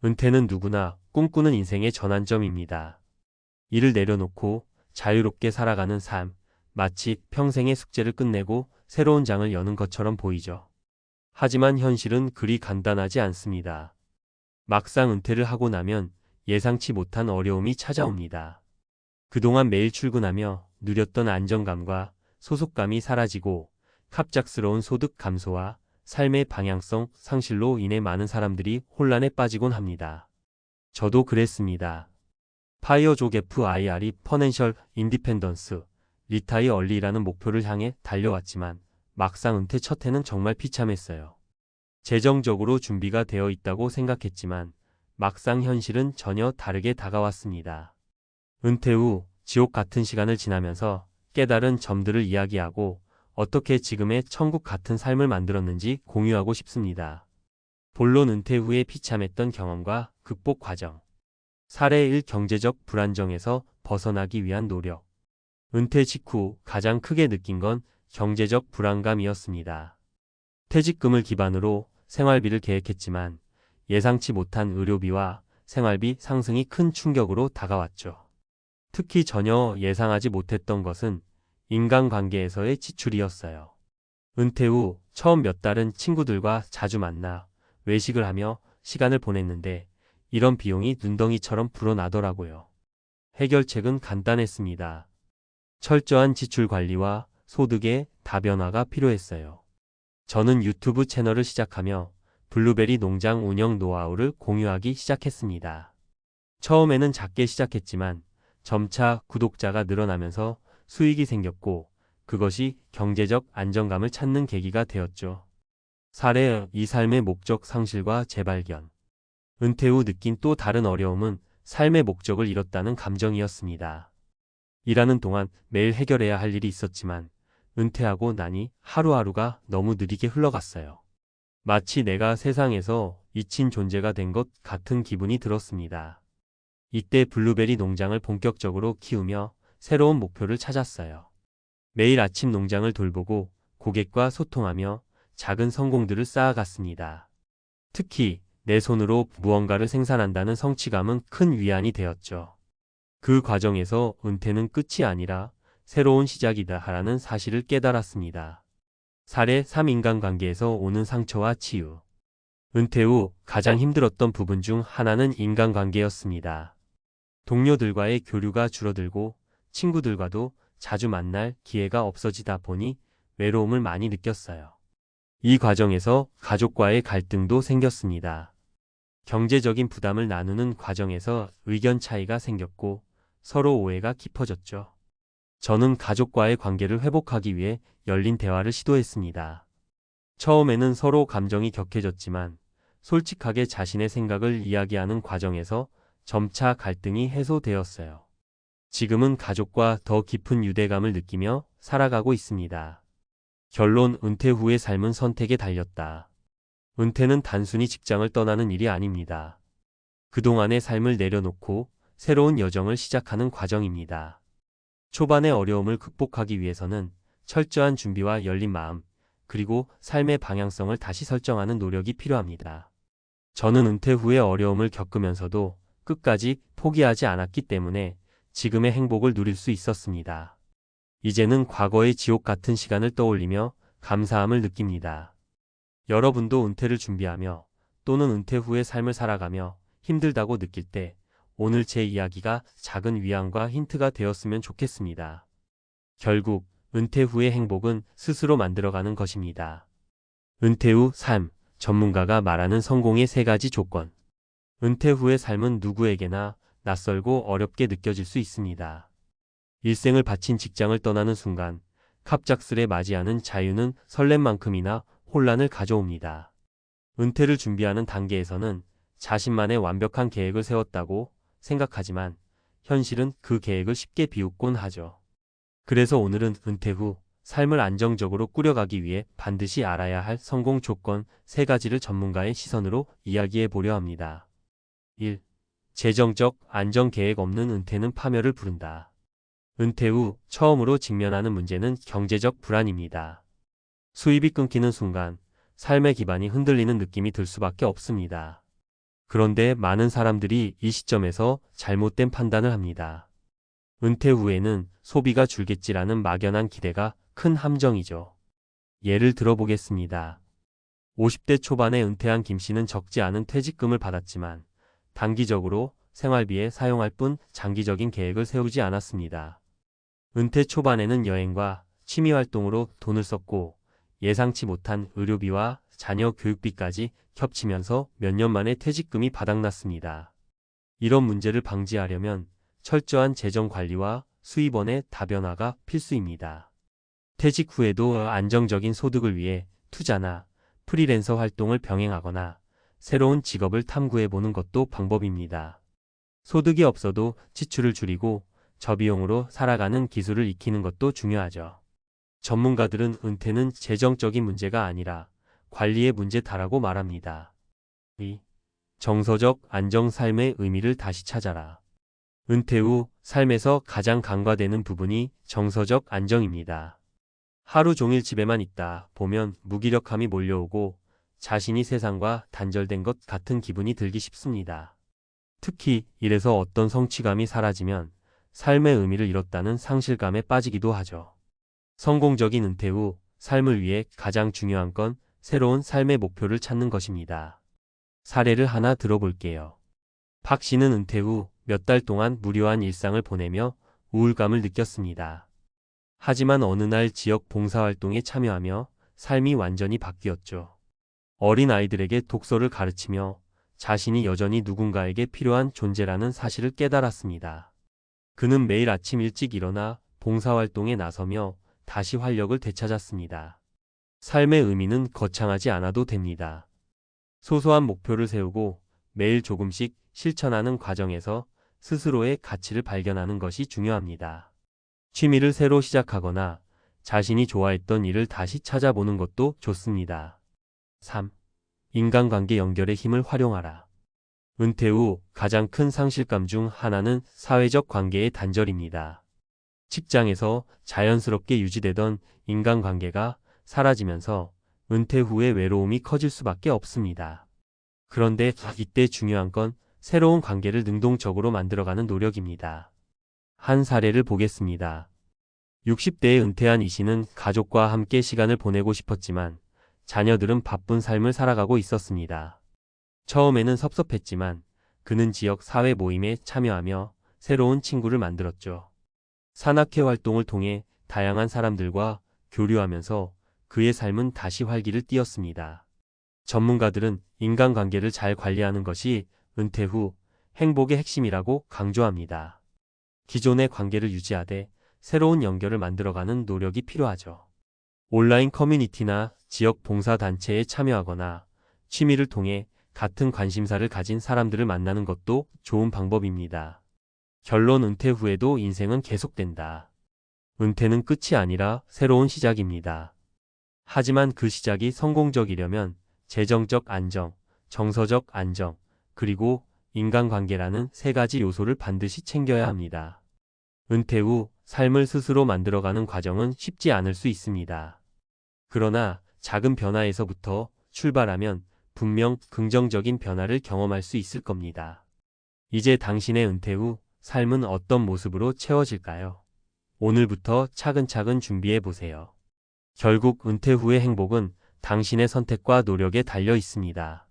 은퇴는 누구나 꿈꾸는 인생의 전환점입니다. 일을 내려놓고 자유롭게 살아가는 삶, 마치 평생의 숙제를 끝내고 새로운 장을 여는 것처럼 보이죠. 하지만 현실은 그리 간단하지 않습니다. 막상 은퇴를 하고 나면 예상치 못한 어려움이 찾아옵니다. 그동안 매일 출근하며 누렸던 안정감과 소속감이 사라지고 갑작스러운 소득 감소와 삶의 방향성 상실로 인해 많은 사람들이 혼란에 빠지곤 합니다. 저도 그랬습니다. 파이어족 FIRE 퍼넨셜 인디펜던스 리타이 얼리라는 목표를 향해 달려왔지만 막상 은퇴 첫 해는 정말 비참했어요. 재정적으로 준비가 되어 있다고 생각했지만 막상 현실은 전혀 다르게 다가왔습니다. 은퇴 후 지옥 같은 시간을 지나면서 깨달은 점들을 이야기하고 어떻게 지금의 천국 같은 삶을 만들었는지 공유하고 싶습니다. 본론 은퇴 후에 비참했던 경험과 극복 과정. 사례 1 경제적 불안정에서 벗어나기 위한 노력. 은퇴 직후 가장 크게 느낀 건 경제적 불안감이었습니다. 퇴직금을 기반으로 생활비를 계획했지만 예상치 못한 의료비와 생활비 상승이 큰 충격으로 다가왔죠. 특히 전혀 예상하지 못했던 것은 인간관계에서의 지출이었어요. 은퇴 후 처음 몇 달은 친구들과 자주 만나 외식을 하며 시간을 보냈는데 이런 비용이 눈덩이처럼 불어나더라고요. 해결책은 간단했습니다. 철저한 지출 관리와 소득의 다변화가 필요했어요. 저는 유튜브 채널을 시작하며 블루베리 농장 운영 노하우를 공유하기 시작했습니다. 처음에는 작게 시작했지만 점차 구독자가 늘어나면서 수익이 생겼고 그것이 경제적 안정감을 찾는 계기가 되었죠. 사례 2 삶의 목적 상실과 재발견. 은퇴 후 느낀 또 다른 어려움은 삶의 목적을 잃었다는 감정이었습니다. 일하는 동안 매일 해결해야 할 일이 있었지만 은퇴하고 나니 하루하루가 너무 느리게 흘러갔어요. 마치 내가 세상에서 잊힌 존재가 된 것 같은 기분이 들었습니다. 이때 블루베리 농장을 본격적으로 키우며 새로운 목표를 찾았어요. 매일 아침 농장을 돌보고 고객과 소통하며 작은 성공들을 쌓아갔습니다. 특히 내 손으로 무언가를 생산한다는 성취감은 큰 위안이 되었죠. 그 과정에서 은퇴는 끝이 아니라 새로운 시작이다 하라는 사실을 깨달았습니다. 사례 3 인간관계에서 오는 상처와 치유. 은퇴 후 가장 힘들었던 부분 중 하나는 인간관계였습니다. 동료들과의 교류가 줄어들고 친구들과도 자주 만날 기회가 없어지다 보니 외로움을 많이 느꼈어요. 이 과정에서 가족과의 갈등도 생겼습니다. 경제적인 부담을 나누는 과정에서 의견 차이가 생겼고 서로 오해가 깊어졌죠. 저는 가족과의 관계를 회복하기 위해 열린 대화를 시도했습니다. 처음에는 서로 감정이 격해졌지만 솔직하게 자신의 생각을 이야기하는 과정에서 점차 갈등이 해소되었어요. 지금은 가족과 더 깊은 유대감을 느끼며 살아가고 있습니다. 결론 은퇴 후의 삶은 선택에 달렸다. 은퇴는 단순히 직장을 떠나는 일이 아닙니다. 그동안의 삶을 내려놓고 새로운 여정을 시작하는 과정입니다. 초반의 어려움을 극복하기 위해서는 철저한 준비와 열린 마음, 그리고 삶의 방향성을 다시 설정하는 노력이 필요합니다. 저는 은퇴 후에 어려움을 겪으면서도 끝까지 포기하지 않았기 때문에 지금의 행복을 누릴 수 있었습니다. 이제는 과거의 지옥 같은 시간을 떠올리며 감사함을 느낍니다. 여러분도 은퇴를 준비하며 또는 은퇴 후의 삶을 살아가며 힘들다고 느낄 때 오늘 제 이야기가 작은 위안과 힌트가 되었으면 좋겠습니다. 결국 은퇴 후의 행복은 스스로 만들어가는 것입니다. 은퇴 후 삶, 전문가가 말하는 성공의 3가지 조건. 은퇴 후의 삶은 누구에게나 낯설고 어렵게 느껴질 수 있습니다. 일생을 바친 직장을 떠나는 순간 갑작스레 맞이하는 자유는 설렘만큼이나 혼란을 가져옵니다. 은퇴를 준비하는 단계에서는 자신만의 완벽한 계획을 세웠다고 생각하지만 현실은 그 계획을 쉽게 비웃곤 하죠. 그래서 오늘은 은퇴 후 삶을 안정적으로 꾸려가기 위해 반드시 알아야 할 성공 조건 3가지를 전문가의 시선으로 이야기해 보려 합니다. 1. 재정적 안정 계획 없는 은퇴는 파멸을 부른다. 은퇴 후 처음으로 직면하는 문제는 경제적 불안입니다. 수입이 끊기는 순간 삶의 기반이 흔들리는 느낌이 들 수밖에 없습니다. 그런데 많은 사람들이 이 시점에서 잘못된 판단을 합니다. 은퇴 후에는 소비가 줄겠지라는 막연한 기대가 큰 함정이죠. 예를 들어보겠습니다. 50대 초반에 은퇴한 김 씨는 적지 않은 퇴직금을 받았지만 단기적으로 생활비에 사용할 뿐 장기적인 계획을 세우지 않았습니다. 은퇴 초반에는 여행과 취미활동으로 돈을 썼고 예상치 못한 의료비와 자녀 교육비까지 겹치면서 몇 년 만에 퇴직금이 바닥났습니다. 이런 문제를 방지하려면 철저한 재정 관리와 수입원의 다변화가 필수입니다. 퇴직 후에도 안정적인 소득을 위해 투자나 프리랜서 활동을 병행하거나 새로운 직업을 탐구해보는 것도 방법입니다. 소득이 없어도 지출을 줄이고 저비용으로 살아가는 기술을 익히는 것도 중요하죠. 전문가들은 은퇴는 재정적인 문제가 아니라 관리의 문제다라고 말합니다. 2. 정서적 안정 삶의 의미를 다시 찾아라. 은퇴 후 삶에서 가장 간과되는 부분이 정서적 안정입니다. 하루 종일 집에만 있다 보면 무기력함이 몰려오고 자신이 세상과 단절된 것 같은 기분이 들기 쉽습니다. 특히 일에서 어떤 성취감이 사라지면 삶의 의미를 잃었다는 상실감에 빠지기도 하죠. 성공적인 은퇴 후 삶을 위해 가장 중요한 건 새로운 삶의 목표를 찾는 것입니다. 사례를 하나 들어볼게요. 박 씨는 은퇴 후 몇 달 동안 무료한 일상을 보내며 우울감을 느꼈습니다. 하지만 어느 날 지역 봉사활동에 참여하며 삶이 완전히 바뀌었죠. 어린 아이들에게 독서를 가르치며 자신이 여전히 누군가에게 필요한 존재라는 사실을 깨달았습니다. 그는 매일 아침 일찍 일어나 봉사활동에 나서며 다시 활력을 되찾았습니다. 삶의 의미는 거창하지 않아도 됩니다. 소소한 목표를 세우고 매일 조금씩 실천하는 과정에서 스스로의 가치를 발견하는 것이 중요합니다. 취미를 새로 시작하거나 자신이 좋아했던 일을 다시 찾아보는 것도 좋습니다. 3. 인간관계 연결의 힘을 활용하라. 은퇴 후 가장 큰 상실감 중 하나는 사회적 관계의 단절입니다. 직장에서 자연스럽게 유지되던 인간관계가 사라지면서 은퇴 후에 외로움이 커질 수밖에 없습니다. 그런데 이때 중요한 건 새로운 관계를 능동적으로 만들어가는 노력입니다. 한 사례를 보겠습니다. 60대에 은퇴한 이 씨는 가족과 함께 시간을 보내고 싶었지만 자녀들은 바쁜 삶을 살아가고 있었습니다. 처음에는 섭섭했지만 그는 지역 사회 모임에 참여하며 새로운 친구를 만들었죠. 산악회 활동을 통해 다양한 사람들과 교류하면서 그의 삶은 다시 활기를 띠었습니다. 전문가들은 인간관계를 잘 관리하는 것이 은퇴 후 행복의 핵심이라고 강조합니다. 기존의 관계를 유지하되 새로운 연결을 만들어가는 노력이 필요하죠. 온라인 커뮤니티나 지역 봉사단체에 참여하거나 취미를 통해 같은 관심사를 가진 사람들을 만나는 것도 좋은 방법입니다. 결론 은퇴 후에도 인생은 계속된다. 은퇴는 끝이 아니라 새로운 시작입니다. 하지만 그 시작이 성공적이려면 재정적 안정, 정서적 안정, 그리고 인간관계라는 세 가지 요소를 반드시 챙겨야 합니다. 은퇴 후 삶을 스스로 만들어가는 과정은 쉽지 않을 수 있습니다. 그러나 작은 변화에서부터 출발하면 분명 긍정적인 변화를 경험할 수 있을 겁니다. 이제 당신의 은퇴 후 삶은 어떤 모습으로 채워질까요? 오늘부터 차근차근 준비해 보세요. 결국 은퇴 후의 행복은 당신의 선택과 노력에 달려 있습니다.